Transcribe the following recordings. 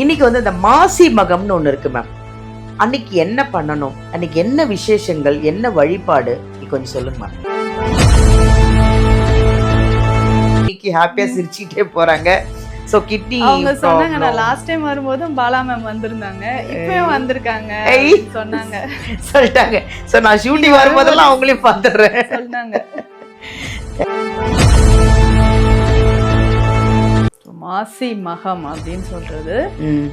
இன்னைக்கு வந்து இந்த மாசி மகம்னு ஒன்று இருக்கு மேம். அன்னைக்கு என்ன பண்ணணும், அன்னைக்கு என்ன விசேஷங்கள், என்ன வழிபாடு கொஞ்சம் சொல்லுங்க மேம். இன்னைக்கு ஹாப்பியா சிரிச்சுட்டே போறாங்க. ஸோ கிட்னி அவங்க சொன்னாங்க, நான் லாஸ்ட் டைம் வரும்போதும் பாலா மேம் வந்திருந்தாங்க, இப்பயும் வந்திருக்காங்க சொன்னாங்க, சொல்லிட்டாங்க. ஸோ நான் ஷூட்டிங் வரும்போதெல்லாம் அவங்களையும் பார்த்துடுறேன் சொன்னாங்க. மாசி மகம் அப்படின்னு சொல்றது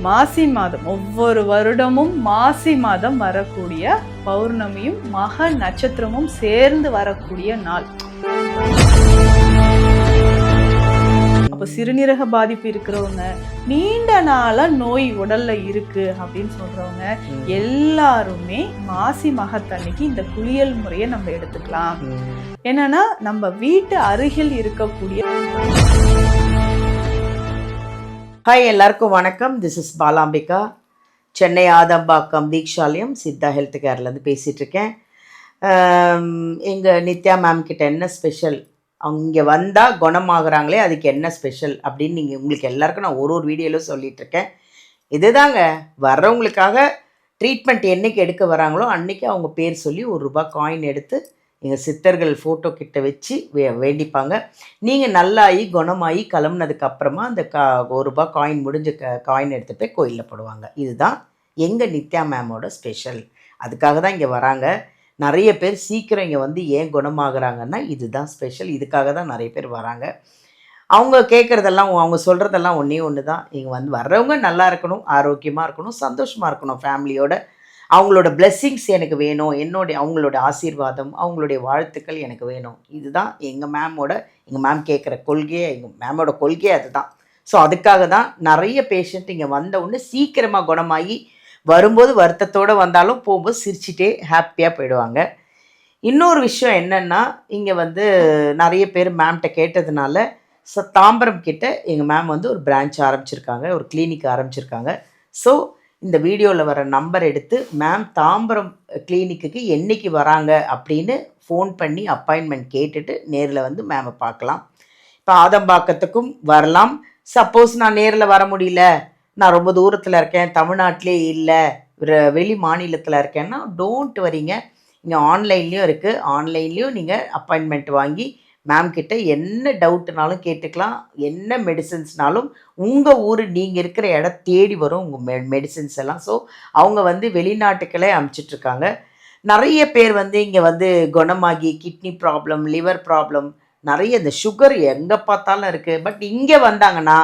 மாசி மாதம், ஒவ்வொரு வருடமும் மாசி மாதம் வரக்கூடிய பௌர்ணமியும் மக நட்சத்திரமும் சேர்ந்து வரக்கூடிய நாள். அப்ப சிறுநீரக பாதிப்பு இருக்கிறவங்க, நீண்ட நாளா நோய் உடல்ல இருக்கு அப்படின்னு சொல்றவங்க எல்லாருமே மாசி மகத்தன்னைக்கு இந்த குளியல் முறையை நம்ம எடுத்துக்கலாம். என்னன்னா நம்ம வீட்டு அருகில் இருக்கக்கூடிய. ஹாய், எல்லாருக்கும் வணக்கம். This is Balambika. Chennai Adambakkam Deekshalayam Siddha health கேர்லேருந்து பேசிகிட்டு இருக்கேன். எங்கள் நித்யா மேம் கிட்ட என்ன ஸ்பெஷல், அவங்க இங்கே வந்தால் குணமாகறாங்களே அதுக்கு என்ன ஸ்பெஷல் அப்படின்னு நீங்கள் உங்களுக்கு எல்லாருக்கும் நான் ஒரு வீடியோவில் சொல்லிகிட்ருக்கேன். இதுதாங்க, வர்றவங்களுக்காக ட்ரீட்மெண்ட் என்றைக்கு எடுக்க வராங்களோ அன்றைக்கி அவங்க பேர் சொல்லி ₹1 காயின் எடுத்து எங்கள் சித்தர்கள் ஃபோட்டோ கிட்ட வச்சு வேண்டிப்பாங்க. நீங்கள் நல்லாகி குணமாகி கிளம்புனதுக்கப்புறமா அந்த ₹1 காயின் முடிஞ்ச காயின் எடுத்துகிட்டு போய் கோயிலில் போடுவாங்க. இதுதான் எங்கள் நித்யா மேமோட ஸ்பெஷல். அதுக்காக தான் இங்கே வராங்க. நிறைய பேர் சீக்கிரம் இங்கே வந்து ஏன் குணமாகறாங்கன்னா இதுதான் ஸ்பெஷல். இதுக்காக தான் நிறைய பேர் வராங்க. அவங்க கேட்குறதெல்லாம், அவங்க சொல்கிறதெல்லாம் ஒன்று தான். இங்கே வந்து வர்றவங்க நல்லா இருக்கணும், ஆரோக்கியமாக இருக்கணும், சந்தோஷமாக இருக்கணும் ஃபேமிலியோட. அவங்களோட பிளெஸ்ஸிங்ஸ் எனக்கு வேணும், அவங்களோட ஆசீர்வாதம், அவங்களுடைய வாழ்த்துக்கள் எனக்கு வேணும். இதுதான் எங்கள் மேம் கேட்குற கொள்கையே, எங்கள் மேமோட கொள்கையே அதுதான். ஸோ அதுக்காக தான் நிறைய பேஷண்ட் இங்கே வந்த உடனே சீக்கிரமாக குணமாகி வரும்போது வருத்தத்தோடு வந்தாலும் போகும்போது சிரிச்சிட்டே ஹாப்பியாக போயிடுவாங்க. இன்னொரு விஷயம் என்னென்னா, இங்கே வந்து நிறைய பேர் மேம்கிட்ட கேட்டதுனால தாம்பரம் கிட்ட எங்கள் மேம் வந்து ஒரு பிரான்ச் ஆரம்பிச்சிருக்காங்க, ஒரு கிளினிக் ஆரம்பிச்சிருக்காங்க. ஸோ இந்த வீடியோவில் வர நம்பர் எடுத்து மேம் தாம்பரம் கிளினிக்கு என்றைக்கு வராங்க அப்படின்னு ஃபோன் பண்ணி அப்பாயின்மெண்ட் கேட்டுட்டு நேரில் வந்து மேமை பார்க்கலாம். இப்போ ஆதம்பாக்கத்துக்கும் வரலாம். சப்போஸ் நான் நேரில் வர முடியல, நான் ரொம்ப தூரத்தில் இருக்கேன், தமிழ்நாட்டிலே இல்லை, வெளி மாநிலத்தில் இருக்கேன்னா டோன்ட் வரீங்க, இங்கே ஆன்லைன்லேயும் இருக்குது. ஆன்லைன்லேயும் நீங்கள் அப்பாயின்மெண்ட் வாங்கி மேம் கிட்ட என்ன டவுட்னாலும் கேட்டுக்கலாம். என்ன மெடிசன்ஸ்னாலும் உங்கள் ஊர் நீங்கள் இருக்கிற இடம் தேடி வரும் உங்கள் மெடிசன்ஸ் எல்லாம். ஸோ அவங்க வந்து வெளிநாட்டுக்களே அனுப்பிச்சிட்ருக்காங்க. நிறைய பேர் வந்து இங்கே வந்து குணமாகி கிட்னி ப்ராப்ளம், லிவர் ப்ராப்ளம், நிறைய இந்த சுகர் எங்கே பார்த்தாலும் இருக்குது. பட் இங்கே வந்தாங்கன்னா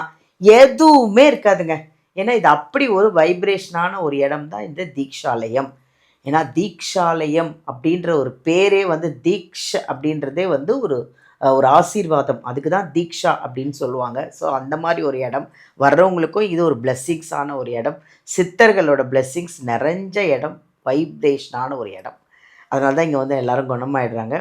எதுவுமே இருக்காதுங்க. ஏன்னா இது அப்படி ஒரு வைப்ரேஷனான ஒரு இடம் தான் இந்த தீக்ஷாலயம். ஏன்னா தீக்ஷாலயம் அப்படின்ற ஒரு பேரே வந்து தீக்ஷ அப்படின்றதே வந்து ஒரு ஆசீர்வாதம். அதுக்கு தான் தீக்ஷா அப்படின்னு சொல்லுவாங்க. ஸோ அந்த மாதிரி ஒரு இடம், வர்றவங்களுக்கும் இது ஒரு பிளெஸ்ஸிங்ஸான ஒரு இடம், சித்தர்களோட பிளெஸ்ஸிங்ஸ் நிறைஞ்ச இடம், வைப்ரேஷனான ஒரு இடம். அதனால தான் இங்கே வந்து எல்லோரும் குணமாயிடுறாங்க.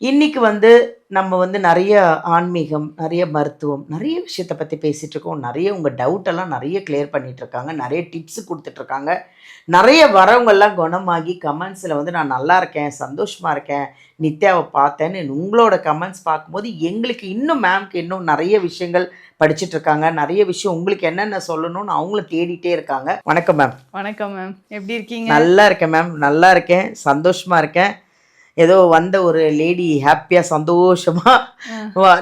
இன்றைக்கி வந்து நம்ம வந்து நிறைய ஆன்மீகம், நிறைய மருத்துவம், நிறைய விஷயத்தை பற்றி பேசிகிட்ருக்கோம். நிறைய உங்கள் டவுட்டெல்லாம் நிறைய கிளியர் பண்ணிகிட்ருக்காங்க, நிறைய டிப்ஸு கொடுத்துட்ருக்காங்க. நிறைய வரவங்கெல்லாம் குணமாகி கமெண்ட்ஸில் வந்து நான் நல்லா இருக்கேன், சந்தோஷமாக இருக்கேன், நித்யாவை பார்த்தேன்னு உங்களோட கமெண்ட்ஸ் பார்க்கும்போது எங்களுக்கு இன்னும் மேம்க்கு இன்னும் நிறைய விஷயங்கள் படிச்சுட்ருக்காங்க. நிறைய விஷயம் உங்களுக்கு என்னென்ன சொல்லணும்னு அவங்களும் தேடிட்டே இருக்காங்க. வணக்கம் மேம். வணக்கம் மேம், எப்படி இருக்கீங்க? நல்லா இருக்கேன் மேம், நல்லா இருக்கேன், சந்தோஷமாக இருக்கேன். ஏதோ வந்த ஒரு லேடி ஹாப்பியாக சந்தோஷமாக,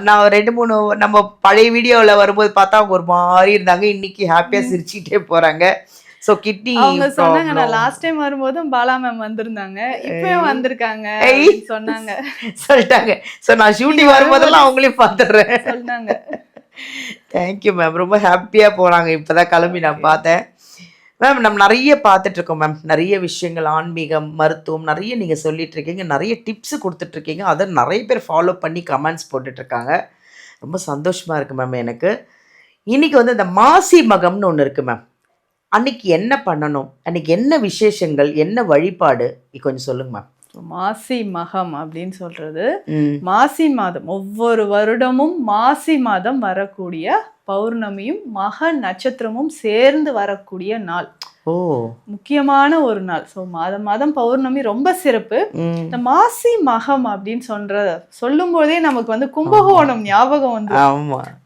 நான் 2-3 நம்ம பழைய வீடியோவில் வரும்போது பார்த்தா அவங்க ஒரு மாதிரி இருந்தாங்க, இன்னைக்கு ஹாப்பியாக சிரிச்சுட்டே போகிறாங்க. ஸோ கிட்னி அவங்க சொன்னாங்க, நான் லாஸ்ட் டைம் வரும்போதும் பாலா மேம் வந்திருந்தாங்க, இப்பயும் வந்திருக்காங்க சொன்னாங்க, சொல்லிட்டாங்க. ஸோ நான் ஷூட்டிங் வரும்போதெல்லாம் அவங்களையும் பார்த்துடுறேன் சொன்னாங்க. தேங்க்யூ மேம், ரொம்ப ஹாப்பியாக போகிறாங்க. இப்போ தான் கிளம்பி நான் பார்த்தேன். மேம் நம்ம நிறைய பார்த்துட்ருக்கோம் மேம், நிறைய விஷயங்கள், ஆன்மீகம், மருத்துவம் நிறைய நீங்கள் சொல்லிகிட்ருக்கீங்க, நிறைய டிப்ஸு கொடுத்துட்ருக்கீங்க. அதை நிறைய பேர் ஃபாலோ பண்ணி கமெண்ட்ஸ் போட்டுட்ருக்காங்க. ரொம்ப சந்தோஷமாக இருக்குது மேம் எனக்கு. இன்றைக்கி வந்து இந்த மாசி மகம்னு ஒன்று இருக்குது மேம். அன்றைக்கி என்ன பண்ணணும், அன்றைக்கி என்ன விசேஷங்கள், என்ன வழிபாடு கொஞ்சம் சொல்லுங்க மேம். மாசி மகம் அப்படின்னு சொல்றது மாசி மாதம், ஒவ்வொரு வருடமும் மாசி மாதம் வரக்கூடிய பௌர்ணமியும் மக நட்சத்திரமும் சேர்ந்து வரக்கூடிய நாள். முக்கியமான ஒரு நாள். ஸோ மாதம் பௌர்ணமி ரொம்ப சிறப்பு. இந்த மாசி மகம் அப்படின்னு சொல்லும் போதே நமக்கு வந்து கும்பகோணம் ஞாபகம் வந்து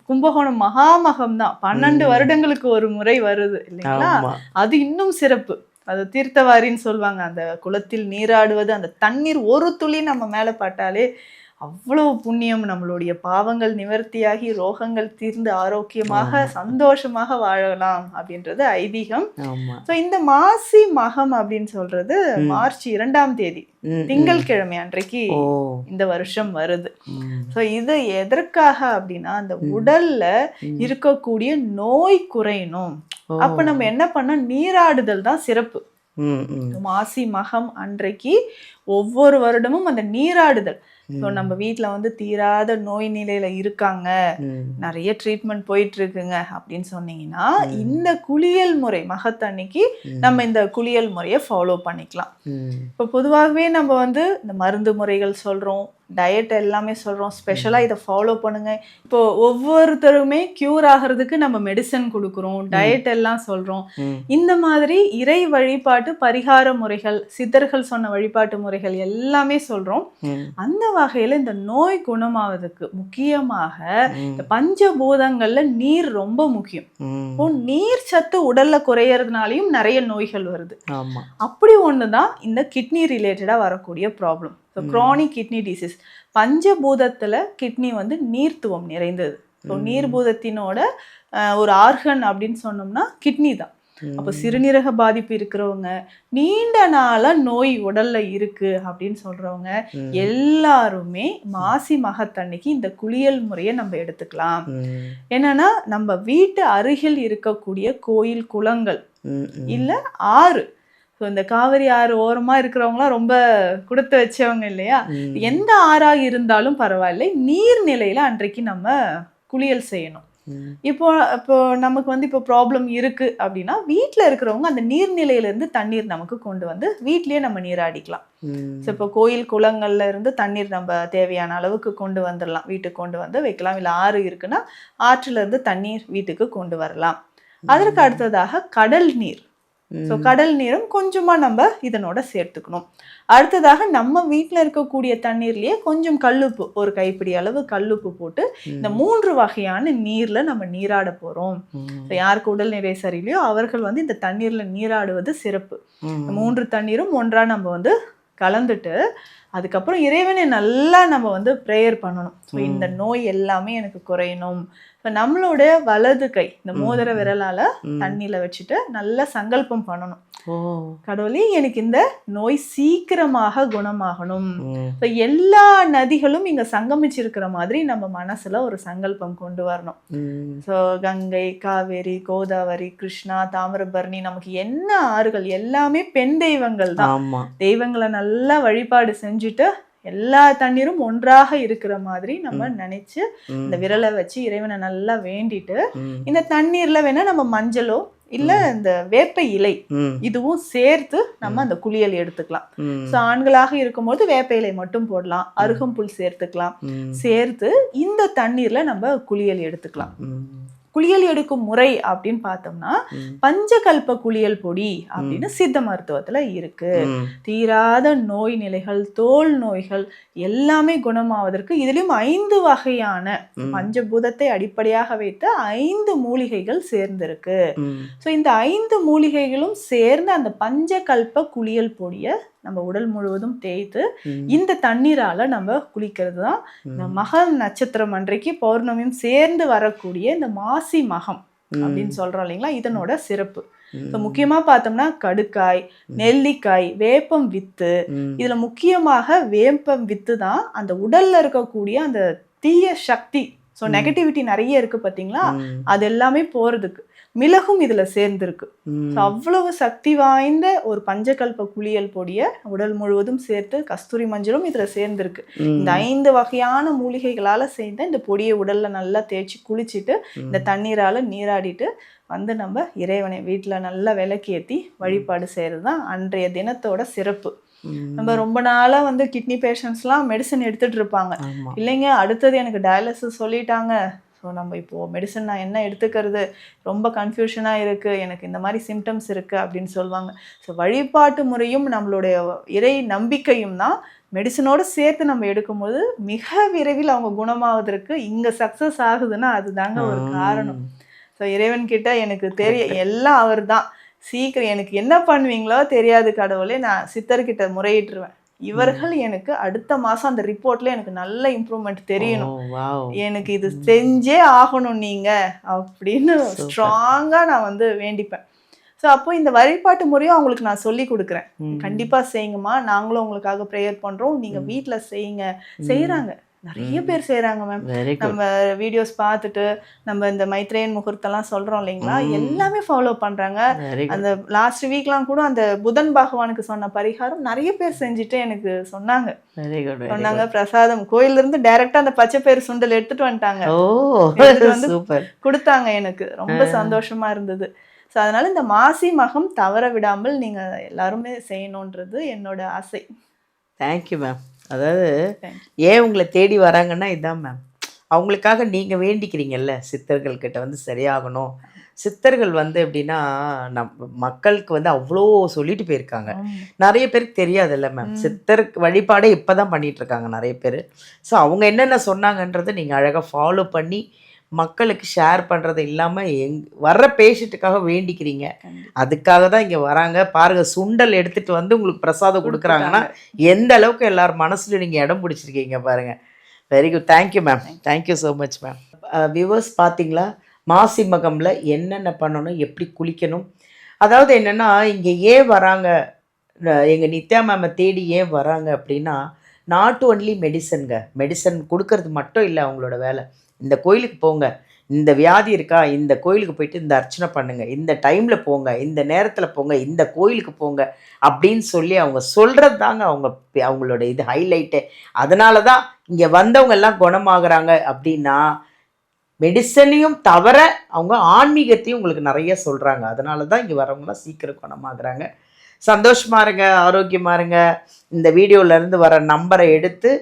கும்பகோணம் மகாமகம் தான் 12 வருடங்களுக்கு ஒரு முறை வருது இல்லைங்களா? அது இன்னும் சிறப்பு. அது தீர்த்தவாரின்னு சொல்லுவாங்க. அந்த குளத்தில் நீராடுவது, அந்த தண்ணீர் ஒரு துளி நம்ம மேல பட்டாலே அவ்வளவு புண்ணியம், நம்மளுடைய பாவங்கள் நிவர்த்தியாகி ரோகங்கள் தீர்ந்து ஆரோக்கியமாக சந்தோஷமாக வாழலாம் அப்படின்றது ஐதீகம். ஸோ இந்த மாசி மகம் அப்படின்னு சொல்றது மார்ச் 2ஆம் தேதி திங்கட்கிழமை அன்றைக்கு இந்த வருஷம் வருது. ஸோ இது எதற்காக அப்படின்னா, அந்த உடல்ல இருக்கக்கூடிய நோய் குறையணும். அப்ப நம்ம என்ன பண்ண, நீராடுதல் தான் சிறப்பு. மாசி மகம் அன்றைக்கு ஒவ்வொரு வருடமும் அந்த நீராடுதல். ஸோ நம்ம வீட்டில் வந்து தீராத நோய் நிலையில இருக்காங்க, நிறைய ட்ரீட்மெண்ட் போயிட்டு இருக்குங்க அப்படின்னு சொன்னீங்கன்னா, இந்த குளியல் முறை மகத்தன்னைக்கு நம்ம இந்த குளியல் முறையை ஃபாலோ பண்ணிக்கலாம். இப்போ பொதுவாகவே நம்ம வந்து இந்த மருந்து முறைகள் சொல்றோம், டயட் எல்லாமே சொல்றோம், ஸ்பெஷலா இதை ஃபாலோ பண்ணுங்க. இப்போ ஒவ்வொருத்தருமே கியூர் ஆகிறதுக்கு நம்ம மெடிசன் கொடுக்குறோம், டயட் எல்லாம் சொல்றோம். இந்த மாதிரி இறை வழிபாட்டு பரிகார முறைகள், சித்தர்கள் சொன்ன வழிபாட்டு முறைகள் எல்லாமே சொல்றோம். அந்த வகையில இந்த நோய் குணமாவதுக்கு முக்கியமாக இந்த பஞ்சபூதங்கள்ல நீர் ரொம்ப முக்கியம். இப்போ நீர் சத்து உடல்ல குறையறதுனாலையும் நிறைய நோய்கள் வருது. அப்படி ஒண்ணுதான் இந்த கிட்னி ரிலேட்டடா வரக்கூடிய ப்ராப்ளம். Chronic kidney disease. பஞ்சபூதத்துல கிட்னி வந்து நீர்த்துவம் நிறைந்தது. ஸோ நீர்பூதத்தினோட ஒரு ஆர்கன் அப்படின்னு சொன்னோம்னா கிட்னி தான். அப்போ சிறுநீரக பாதிப்பு இருக்கிறவங்க, நீண்ட நாளா நோய் உடல்ல இருக்கு அப்படின்னு சொல்றவங்க எல்லாருமே மாசி மகத்தன்னைக்கு இந்த குளியல் முறையை நம்ம எடுத்துக்கலாம். என்னன்னா, நம்ம வீட்டு அருகில் இருக்கக்கூடிய கோயில், குளங்கள் இல்ல ஆறு, இந்த காவிரி ஆறு ஓரமா இருக்கிறவங்களாம் ரொம்ப கொடுத்து வச்சவங்க இல்லையா, எந்த ஆறா இருந்தாலும் பரவாயில்லை, நீர்நிலையில அன்றைக்கு நம்ம குளியல் செய்யணும். இப்போ நமக்கு வந்து இப்போ ப்ராப்ளம் இருக்கு அப்படின்னா, வீட்டில் இருக்கிறவங்க அந்த நீர்நிலையில இருந்து தண்ணீர் நமக்கு கொண்டு வந்து வீட்லயே நம்ம நீராடிக்கலாம். ஸோ இப்போ கோயில் குளங்கள்ல இருந்து தண்ணீர் நம்ம தேவையான அளவுக்கு கொண்டு வந்துடலாம், வீட்டுக்கு கொண்டு வந்து வைக்கலாம். இல்லை ஆறு இருக்குன்னா ஆற்றுல இருந்து தண்ணீர் வீட்டுக்கு கொண்டு வரலாம். அதற்கு அடுத்ததாக கடல் நீர். ஸோ கடல் நீரும் கொஞ்சமா நம்ம இதனோட சேர்த்துக்கணும். அடுத்ததாக நம்ம வீட்டில் இருக்கக்கூடிய தண்ணீர்லயே கொஞ்சம் கல்லுப்பு, ஒரு கைப்பிடி அளவு கல்லுப்பு போட்டு இந்த 3 வகையான நீர்ல நம்ம நீராட போறோம். யாருக்கு உடல்நிலை சரியில்லையோ அவர்கள் வந்து இந்த தண்ணீர்ல நீராடுவது சிறப்பு. 3 தண்ணீரும் ஒன்றா நம்ம வந்து கலந்துட்டு அதுக்கப்புறம் இறைவனை நல்லா நம்ம வந்து ப்ரேயர் பண்ணணும். ஸோ இந்த நோய் எல்லாமே எனக்கு குறையணும். இப்போ நம்மளோட வலது கை இந்த மோதிர விரலால தண்ணியில வச்சுட்டு நல்லா சங்கல்பம் பண்ணணும். கடவுளே, எனக்கு இந்த நோய் சீக்கிரமாக குணமாகணும். இப்போ எல்லா நதிகளும் இங்க சங்கமிச்சிருக்கிற மாதிரி நம்ம மனசுல ஒரு சங்கல்பம் கொண்டு வரணும். ஸோ கங்கை, காவேரி, கோதாவரி, கிருஷ்ணா, தாமிரபரணி, நமக்கு என்ன ஆறுகள் எல்லாமே பெண் தெய்வங்கள் தான். தெய்வங்களை நல்லா வழிபாடு செஞ்சுட்டு எல்லா தண்ணீரும் ஒன்றாக இருக்கிற மாதிரி நம்ம நினைச்சு இந்த விரலை வச்சு இறைவனை நல்லா வேண்டிட்டு, இந்த தண்ணீர்ல வேணா நம்ம மஞ்சளோ இல்ல இந்த வேப்ப இலை இதுவும் சேர்த்து நம்ம அந்த குளியல் எடுத்துக்கலாம். ஸோ ஆண்களாக இருக்கும்போது வேப்ப இலை மட்டும் போடலாம், அருகம்புல் சேர்த்துக்கலாம். சேர்த்து இந்த தண்ணீர்ல நம்ம குளியல் எடுத்துக்கலாம். குளியல் எடுக்கும் முறை அப்படின்னு பார்த்தோம்னா, பஞ்சகல்ப குளியல் பொடி அப்படின்னு சித்த மருத்துவத்துல இருக்கு. தீராத நோய் நிலைகள், தோல் நோய்கள் எல்லாமே குணமாவதற்கு இதுலயும் 5 வகையான பஞ்சபூதத்தை அடிப்படையாக வைத்த 5 மூலிகைகள் சேர்ந்திருக்கு. ஸோ இந்த 5 மூலிகைகளும் சேர்ந்து அந்த பஞ்சகல்ப குளியல் பொடியை நம்ம உடல் முழுவதும் தேய்த்து இந்த தண்ணீரால நம்ம குளிக்கிறது தான் இந்த மக நட்சத்திரம் அன்றைக்கு பௌர்ணமியும் சேர்ந்து வரக்கூடிய இந்த மாசி மகம் அப்படின்னு சொல்றோம் இல்லைங்களா, இதனோட சிறப்பு. முக்கியமா பார்த்தோம்னா கடுக்காய், நெல்லிக்காய், வேப்பம் வித்து. இதுல முக்கியமாக வேப்பம் வித்து தான் அந்த உடல்ல இருக்கக்கூடிய அந்த தீய சக்தி, ஸோ நெகட்டிவிட்டி நிறைய இருக்கு பார்த்தீங்களா, அது எல்லாமே போறதுக்கு. மிளகும் இதுல சேர்ந்திருக்கு. அவ்வளவு சக்தி வாய்ந்த ஒரு பஞ்சகல்ப குளியல் பொடியை உடல் முழுவதும் சேர்த்து, கஸ்தூரி மஞ்சளும் இதுல சேர்ந்திருக்கு. இந்த 5 வகையான மூலிகைகளால சேர்ந்த இந்த பொடியை உடல்ல நல்லா தேய்ச்சி குளிச்சுட்டு இந்த தண்ணீரால நீராடிட்டு வந்து நம்ம இறைவனை வீட்டுல நல்லா விளக்கேத்தி வழிபாடு செய்யறது தான் அன்றைய தினத்தோட சிறப்பு. நம்ம ரொம்ப நாளா வந்து கிட்னி பேஷண்ட்ஸ்லாம் மெடிசன் எடுத்துட்டு இருப்பாங்க. இல்லைங்க, அடுத்தது எனக்கு டயாலிசிஸ் சொல்லிட்டாங்க, ஸோ நம்ம இப்போது மெடிசன் நான் என்ன எடுத்துக்கிறது, ரொம்ப கன்ஃபியூஷனாக இருக்குது, எனக்கு இந்த மாதிரி சிம்டம்ஸ் இருக்குது அப்படின்னு சொல்லுவாங்க. ஸோ வழிபாட்டு முறையும் நம்மளுடைய இறை நம்பிக்கையும் தான் மெடிசனோடு சேர்த்து நம்ம எடுக்கும்போது மிக விரைவில் அவங்க குணமாவதற்கு இங்கே சக்ஸஸ் ஆகுதுன்னா அதுதாங்க ஒரு காரணம். ஸோ இறைவன்கிட்ட எனக்கு எல்லாம் அவர் தான். சீக்கிரம் எனக்கு என்ன பண்ணுவீங்களோ தெரியாது கடவுளே, நான் சித்தர்கிட்ட முறையிட்டுருவேன். இவர்கள் எனக்கு அடுத்த மாதம் அந்த ரிப்போர்ட்ல எனக்கு நல்ல இம்ப்ரூவ்மெண்ட் தெரியணும், எனக்கு இது செஞ்சே ஆகணும் நீங்க அப்படின்னு ஸ்ட்ராங்காக நான் வந்து வேண்டிப்பேன். ஸோ அப்போ இந்த வழிபாட்டு முறையும் அவங்களுக்கு நான் சொல்லி கொடுக்குறேன். கண்டிப்பாக செய்யுங்கம்மா, நாங்களும் உங்களுக்காக ப்ரேயர் பண்ணுறோம், நீங்கள் வீட்டில் செய்யுங்க. செய்கிறாங்க, நிறைய பேர் செய்கிறாங்க மேம். நம்ம வீடியோஸ் பார்த்துட்டு நம்ம இந்த மைத்ரேயன் முகூர்த்தம்லாம் சொல்கிறோம் இல்லைங்களா, எல்லாமே ஃபாலோ பண்ணுறாங்க. அந்த லாஸ்ட் வீக்லாம் கூட அந்த புதன் பகவானுக்கு சொன்ன பரிகாரம் நிறைய பேர் செஞ்சுட்டு எனக்கு சொன்னாங்க. பிரசாதம் கோயிலிருந்து டைரக்டா அந்த பச்சை பயிறு சுண்டல் எடுத்துட்டு வந்துட்டாங்க, வந்து கொடுத்தாங்க. எனக்கு ரொம்ப சந்தோஷமா இருந்தது. ஸோ அதனால இந்த மாசி மகம் தவற விடாமல் நீங்க எல்லாருமே செய்யணுன்றது என்னோட ஆசை. Thank you ma'am. அதாவது ஏன் உங்களை தேடி வராங்கன்னா இதுதான் மேம், அவங்களுக்காக நீங்கள் வேண்டிக்கிறீங்கல்ல, சித்தர்கள்கிட்ட வந்து சரியாகணும். சித்தர்கள் வந்து எப்படின்னா மக்களுக்கு வந்து அவ்வளோ சொல்லிட்டு போயிருக்காங்க. நிறைய பேருக்கு தெரியாதுல்ல மேம், சித்தர் வழிபாடே இப்போ தான் பண்ணிகிட்ருக்காங்க நிறைய பேர். ஸோ அவங்க என்னென்ன சொன்னாங்கன்றதை நீங்கள் அழகாக ஃபாலோ பண்ணி மக்களுக்கு ஷேர் பண்ணுறது இல்லாமல் வர்ற பேஷண்ட்டுக்காக வேண்டிக்கிறீங்க. அதுக்காக தான் இங்கே வராங்க. பாருங்கள், சுண்டல் எடுத்துகிட்டு வந்து உங்களுக்கு பிரசாதம் கொடுக்குறாங்கன்னா எந்த அளவுக்கு எல்லாரும் மனசுல நீங்கள் இடம் பிடிச்சிருக்கீங்க பாருங்கள். Very good. Thank you ma'am. Thank you so much ma'am. Viewers பார்த்தீங்களா, மாசி மகமில் என்னென்ன பண்ணணும், எப்படி குளிக்கணும், அதாவது என்னென்னா இங்கே ஏன் வராங்க, எங்கள் நித்யா மேமை தேடி ஏன் வராங்க அப்படின்னா, நாட் ஒன்லி மெடிசனுங்க. மெடிசன் கொடுக்கறது மட்டும் இல்லை அவங்களோட வேலை. இந்த கோயிலுக்கு போங்க, இந்த வியாதி இருக்கா, இந்த கோயிலுக்கு போயிட்டு இந்த அர்ச்சனை பண்ணுங்கள், இந்த டைமில் போங்க, இந்த நேரத்தில் போங்க, இந்த கோயிலுக்கு போங்க அப்படின்னு சொல்லி அவங்க சொல்கிறது தாங்க அவங்களோட இது ஹைலைட்டு. அதனால தான் இங்கே வந்தவங்க எல்லாம் குணமாகறாங்க. அப்படின்னா மெடிசனையும் தவிர அவங்க ஆன்மீகத்தையும் உங்களுக்கு நிறைய சொல்கிறாங்க. அதனால தான் இங்கே வரவங்களாம் சீக்கிரம் குணமாகறாங்க. சந்தோஷமாக இருங்க, ஆரோக்கியமாக இருங்க. இந்த வீடியோவிலேருந்து வர நம்பரை எடுத்து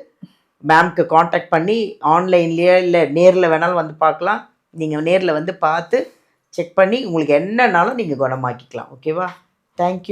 மேம்க்கு காண்டாக்ட் பண்ணி ஆன்லைன்லேயே இல்லை நேரில் வேணாலும் வந்து பார்க்கலாம். நீங்கள் நேரில் வந்து பார்த்து செக் பண்ணி உங்களுக்கு என்னன்னாலும் நீங்கள் குணமாக்கிக்கலாம். ஓகேவா? தேங்க்யூ.